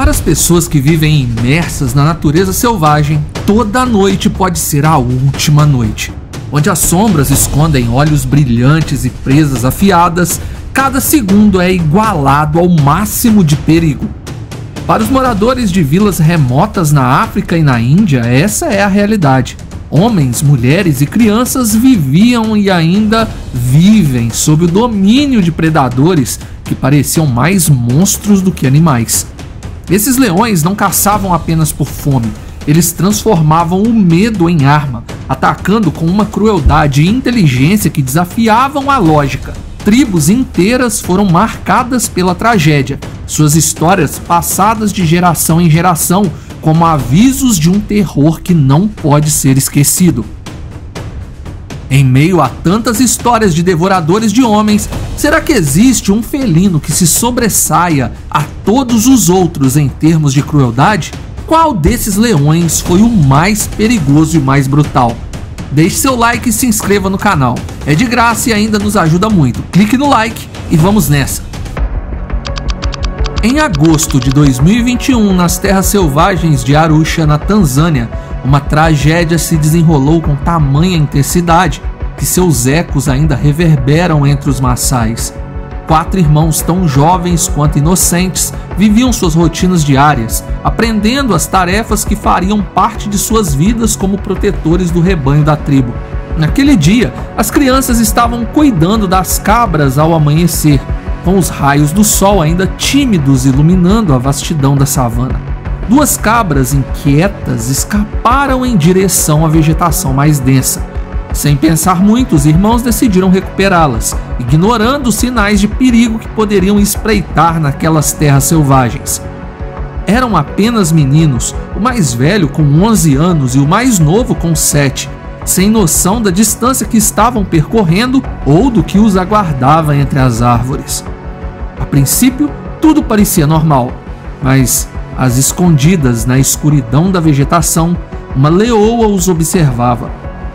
Para as pessoas que vivem imersas na natureza selvagem, toda noite pode ser a última noite. Onde as sombras escondem olhos brilhantes e presas afiadas, cada segundo é igualado ao máximo de perigo. Para os moradores de vilas remotas na África e na Índia, essa é a realidade. Homens, mulheres e crianças viviam e ainda vivem sob o domínio de predadores que pareciam mais monstros do que animais. Esses leões não caçavam apenas por fome, eles transformavam o medo em arma, atacando com uma crueldade e inteligência que desafiavam a lógica. Tribos inteiras foram marcadas pela tragédia, suas histórias passadas de geração em geração como avisos de um terror que não pode ser esquecido. Em meio a tantas histórias de devoradores de homens, será que existe um felino que se sobressaia a todos os outros em termos de crueldade? Qual desses leões foi o mais perigoso e mais brutal? Deixe seu like e se inscreva no canal. É de graça e ainda nos ajuda muito. Clique no like e vamos nessa! Em agosto de 2021, nas terras selvagens de Arusha, na Tanzânia, uma tragédia se desenrolou com tamanha intensidade que seus ecos ainda reverberam entre os Maçais. 4 irmãos tão jovens quanto inocentes viviam suas rotinas diárias, aprendendo as tarefas que fariam parte de suas vidas como protetores do rebanho da tribo. Naquele dia, as crianças estavam cuidando das cabras ao amanhecer, com os raios do sol ainda tímidos iluminando a vastidão da savana. 2 cabras inquietas escaparam em direção à vegetação mais densa. Sem pensar muito, os irmãos decidiram recuperá-las, ignorando os sinais de perigo que poderiam espreitar naquelas terras selvagens. Eram apenas meninos, o mais velho com 11 anos e o mais novo com 7, sem noção da distância que estavam percorrendo ou do que os aguardava entre as árvores. A princípio, tudo parecia normal, mas às escondidas na escuridão da vegetação, uma leoa os observava.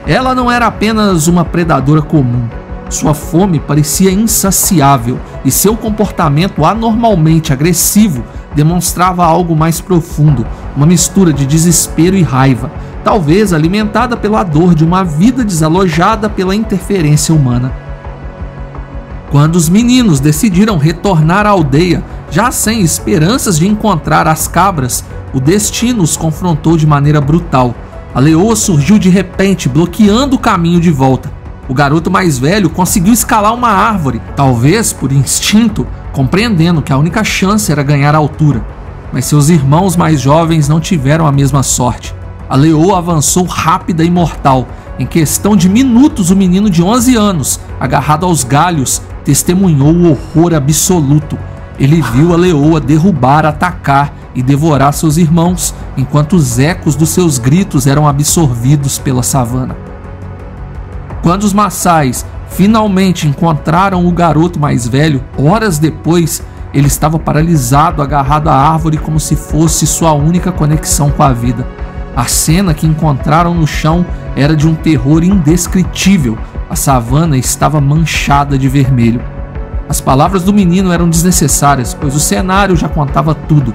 Ela não era apenas uma predadora comum. Sua fome parecia insaciável e seu comportamento anormalmente agressivo demonstrava algo mais profundo, uma mistura de desespero e raiva, talvez alimentada pela dor de uma vida desalojada pela interferência humana. Quando os meninos decidiram retornar à aldeia, já sem esperanças de encontrar as cabras, o destino os confrontou de maneira brutal. A leoa surgiu de repente, bloqueando o caminho de volta. O garoto mais velho conseguiu escalar uma árvore, talvez por instinto, compreendendo que a única chance era ganhar altura. Mas seus irmãos mais jovens não tiveram a mesma sorte. A leoa avançou rápida e mortal. Em questão de minutos, o menino de 11 anos, agarrado aos galhos, testemunhou o horror absoluto. Ele viu a leoa derrubar, atacar e devorar seus irmãos, enquanto os ecos dos seus gritos eram absorvidos pela savana. Quando os Maçais finalmente encontraram o garoto mais velho, horas depois, ele estava paralisado, agarrado à árvore como se fosse sua única conexão com a vida. A cena que encontraram no chão era de um terror indescritível. A savana estava manchada de vermelho. As palavras do menino eram desnecessárias, pois o cenário já contava tudo.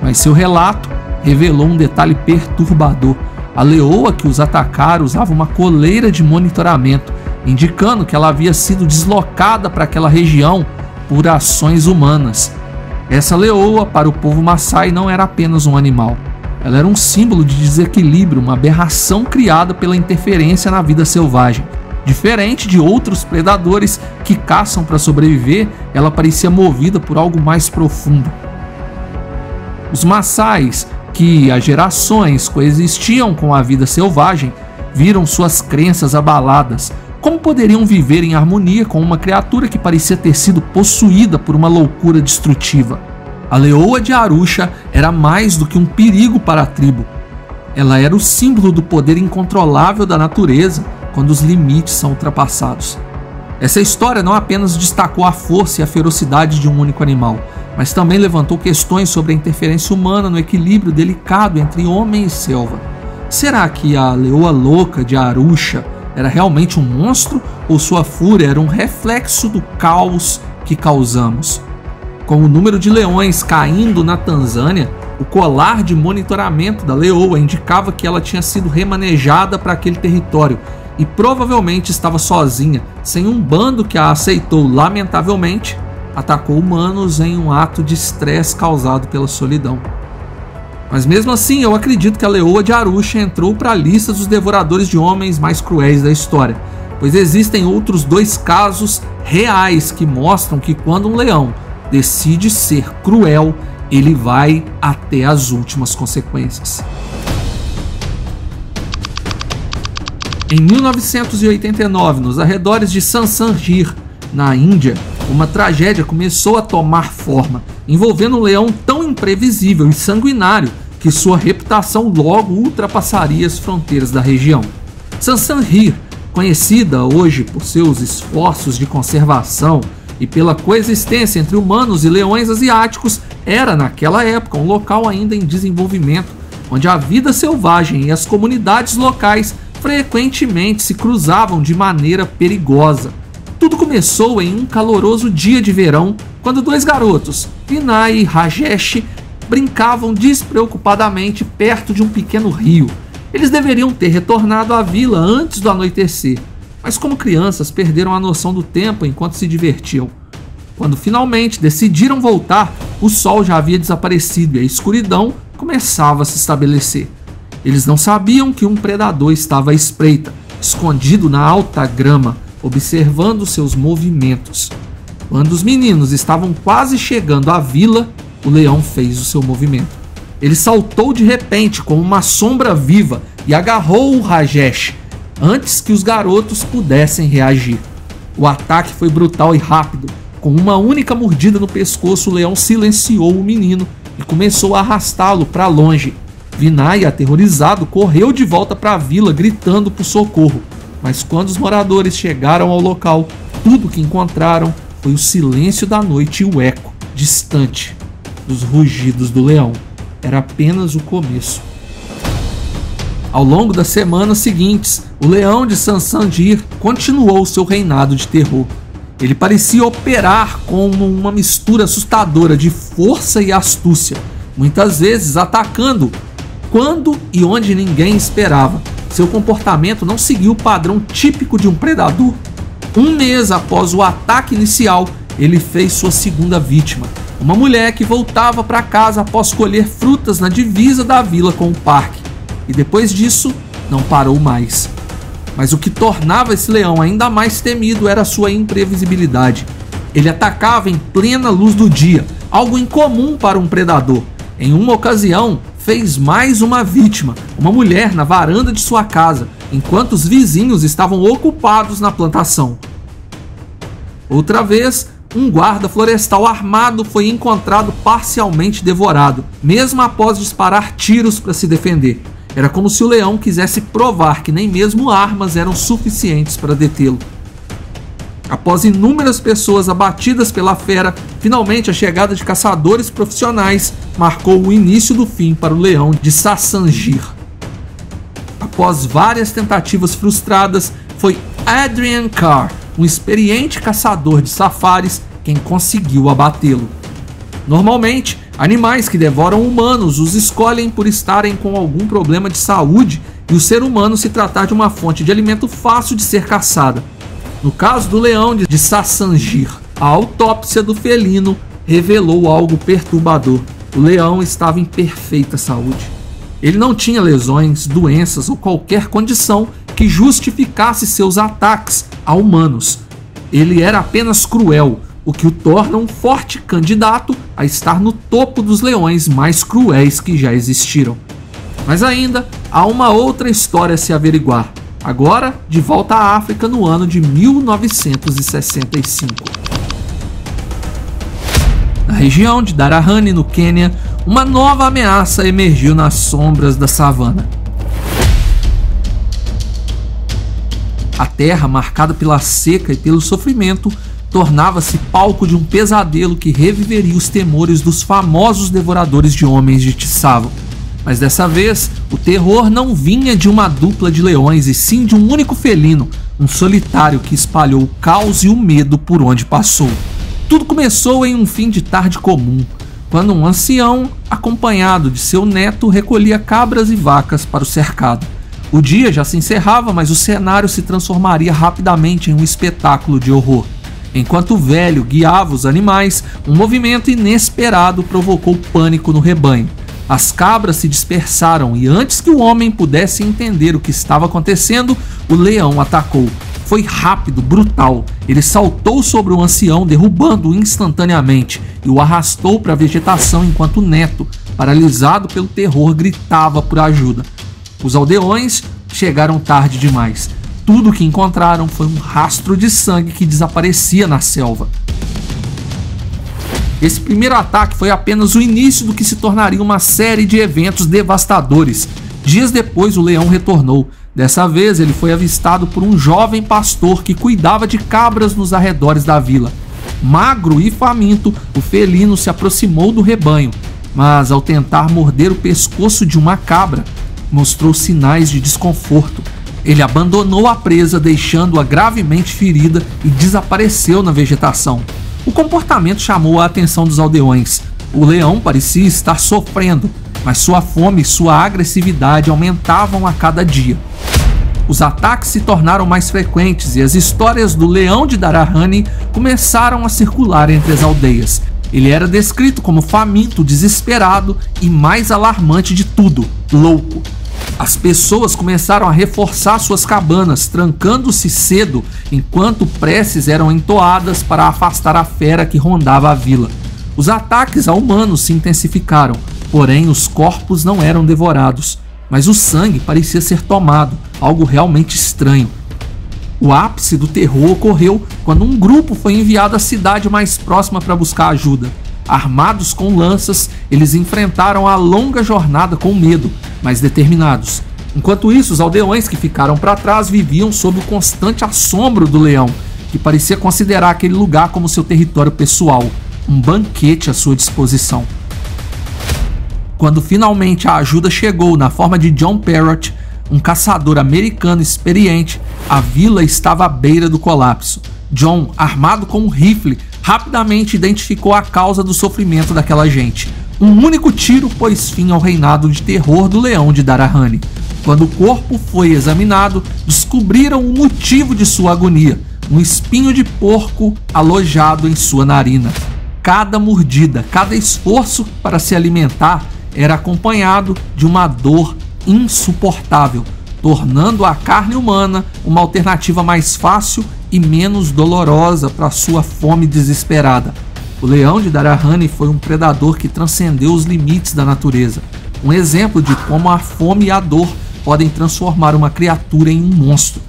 Mas seu relato revelou um detalhe perturbador. A leoa que os atacara usava uma coleira de monitoramento, indicando que ela havia sido deslocada para aquela região por ações humanas. Essa leoa, para o povo Maçai, não era apenas um animal. Ela era um símbolo de desequilíbrio, uma aberração criada pela interferência na vida selvagem. Diferente de outros predadores que caçam para sobreviver, ela parecia movida por algo mais profundo. Os Maçais, que há gerações coexistiam com a vida selvagem, viram suas crenças abaladas. Como poderiam viver em harmonia com uma criatura que parecia ter sido possuída por uma loucura destrutiva? A leoa de Arusha era mais do que um perigo para a tribo. Ela era o símbolo do poder incontrolável da natureza quando os limites são ultrapassados. Essa história não apenas destacou a força e a ferocidade de um único animal, mas também levantou questões sobre a interferência humana no equilíbrio delicado entre homem e selva. Será que a leoa louca de Arusha era realmente um monstro ou sua fúria era um reflexo do caos que causamos? Com o número de leões caindo na Tanzânia, O colar de monitoramento da leoa indicava que ela tinha sido remanejada para aquele território e provavelmente estava sozinha, sem um bando que a aceitou. Lamentavelmente, atacou humanos em um ato de estresse causado pela solidão. Mas mesmo assim, eu acredito que a leoa de Arusha entrou para a lista dos devoradores de homens mais cruéis da história, pois existem outros 2 casos reais que mostram que quando um leão decide ser cruel, ele vai até as últimas consequências. Em 1989, nos arredores de Sansangir, na Índia, uma tragédia começou a tomar forma, envolvendo um leão tão imprevisível e sanguinário que sua reputação logo ultrapassaria as fronteiras da região. Sansangir, conhecida hoje por seus esforços de conservação e pela coexistência entre humanos e leões asiáticos, era naquela época um local ainda em desenvolvimento, onde a vida selvagem e as comunidades locais frequentemente se cruzavam de maneira perigosa. Tudo começou em um caloroso dia de verão, quando 2 garotos, Vinay e Rajesh, brincavam despreocupadamente perto de um pequeno rio. Eles deveriam ter retornado à vila antes do anoitecer, mas como crianças perderam a noção do tempo enquanto se divertiam. Quando finalmente decidiram voltar, o sol já havia desaparecido e a escuridão começava a se estabelecer. Eles não sabiam que um predador estava à espreita, escondido na alta grama, observando seus movimentos. Quando os meninos estavam quase chegando à vila, o leão fez o seu movimento. Ele saltou de repente como uma sombra viva e agarrou o Rajesh antes que os garotos pudessem reagir. O ataque foi brutal e rápido. Com uma única mordida no pescoço, o leão silenciou o menino e começou a arrastá-lo para longe. Vinay, aterrorizado, correu de volta para a vila gritando por socorro. Mas quando os moradores chegaram ao local, tudo que encontraram foi o silêncio da noite e o eco distante dos rugidos do leão. Era apenas o começo. Ao longo das semanas seguintes, o leão de Sansangir continuou seu reinado de terror. Ele parecia operar como uma mistura assustadora de força e astúcia, muitas vezes atacando quando e onde ninguém esperava. Seu comportamento não seguiu o padrão típico de um predador. 1 mês após o ataque inicial, ele fez sua segunda vítima, uma mulher que voltava para casa após colher frutas na divisa da vila com o parque. E depois disso, não parou mais. Mas o que tornava esse leão ainda mais temido era sua imprevisibilidade. Ele atacava em plena luz do dia, algo incomum para um predador. Em uma ocasião, fez mais uma vítima, uma mulher na varanda de sua casa, enquanto os vizinhos estavam ocupados na plantação. Outra vez, um guarda florestal armado foi encontrado parcialmente devorado, mesmo após disparar tiros para se defender. Era como se o leão quisesse provar que nem mesmo armas eram suficientes para detê-lo. Após inúmeras pessoas abatidas pela fera, finalmente a chegada de caçadores profissionais marcou o início do fim para o leão de Sansangir. Após várias tentativas frustradas, foi Adrian Carr, um experiente caçador de safaris, quem conseguiu abatê-lo. Normalmente, animais que devoram humanos os escolhem por estarem com algum problema de saúde e o ser humano se tratar de uma fonte de alimento fácil de ser caçada. No caso do leão de Sansangir, a autópsia do felino revelou algo perturbador. O leão estava em perfeita saúde. Ele não tinha lesões, doenças ou qualquer condição que justificasse seus ataques a humanos. Ele era apenas cruel, o que o torna um forte candidato a estar no topo dos leões mais cruéis que já existiram. Mas ainda há uma outra história a se averiguar. Agora, de volta à África no ano de 1965. Na região de Darahani, no Quênia, uma nova ameaça emergiu nas sombras da savana. A terra, marcada pela seca e pelo sofrimento, tornava-se palco de um pesadelo que reviveria os temores dos famosos devoradores de homens de Tissavan. Mas dessa vez, o terror não vinha de uma dupla de leões, e sim de um único felino, um solitário que espalhou o caos e o medo por onde passou. Tudo começou em um fim de tarde comum, quando um ancião acompanhado de seu neto, recolhia cabras e vacas para o cercado. O dia já se encerrava, mas o cenário se transformaria rapidamente em um espetáculo de horror. Enquanto o velho guiava os animais, um movimento inesperado provocou pânico no rebanho. As cabras se dispersaram e antes que o homem pudesse entender o que estava acontecendo, o leão atacou. Foi rápido, brutal. Ele saltou sobre o ancião, derrubando-o instantaneamente e o arrastou para a vegetação enquanto o neto, paralisado pelo terror, gritava por ajuda. Os aldeões chegaram tarde demais. Tudo o que encontraram foi um rastro de sangue que desaparecia na selva. Esse primeiro ataque foi apenas o início do que se tornaria uma série de eventos devastadores. Dias depois, o leão retornou. Dessa vez, ele foi avistado por um jovem pastor que cuidava de cabras nos arredores da vila. Magro e faminto, o felino se aproximou do rebanho, mas ao tentar morder o pescoço de uma cabra, mostrou sinais de desconforto. Ele abandonou a presa, deixando-a gravemente ferida e desapareceu na vegetação. O comportamento chamou a atenção dos aldeões. O leão parecia estar sofrendo, mas sua fome e sua agressividade aumentavam a cada dia. Os ataques se tornaram mais frequentes e as histórias do leão de Darahani começaram a circular entre as aldeias. Ele era descrito como faminto, desesperado e, mais alarmante de tudo, louco. As pessoas começaram a reforçar suas cabanas, trancando-se cedo, enquanto preces eram entoadas para afastar a fera que rondava a vila. Os ataques a humanos se intensificaram, porém os corpos não eram devorados, mas o sangue parecia ser tomado, algo realmente estranho. O ápice do terror ocorreu quando um grupo foi enviado à cidade mais próxima para buscar ajuda. Armados com lanças, eles enfrentaram a longa jornada com medo, mas determinados. Enquanto isso, os aldeões que ficaram para trás viviam sob o constante assombro do leão, que parecia considerar aquele lugar como seu território pessoal, um banquete à sua disposição. Quando finalmente a ajuda chegou na forma de John Parrott, um caçador americano experiente, a vila estava à beira do colapso. John, armado com um rifle, rapidamente identificou a causa do sofrimento daquela gente. Um único tiro pôs fim ao reinado de terror do leão de Darahani. Quando o corpo foi examinado, descobriram o motivo de sua agonia: um espinho de porco alojado em sua narina. Cada mordida, cada esforço para se alimentar era acompanhado de uma dor insuportável, tornando a carne humana uma alternativa mais fácil e menos dolorosa para sua fome desesperada. O leão de Darahani foi um predador que transcendeu os limites da natureza, um exemplo de como a fome e a dor podem transformar uma criatura em um monstro.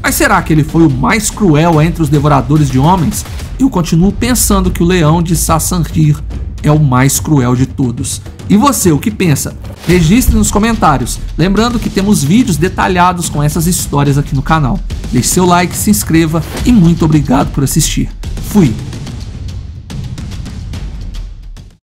Mas será que ele foi o mais cruel entre os devoradores de homens? Eu continuo pensando que o leão de Sassanhir é o mais cruel de todos. E você, o que pensa? Registre nos comentários. Lembrando que temos vídeos detalhados com essas histórias aqui no canal. Deixe seu like, se inscreva e muito obrigado por assistir. Fui!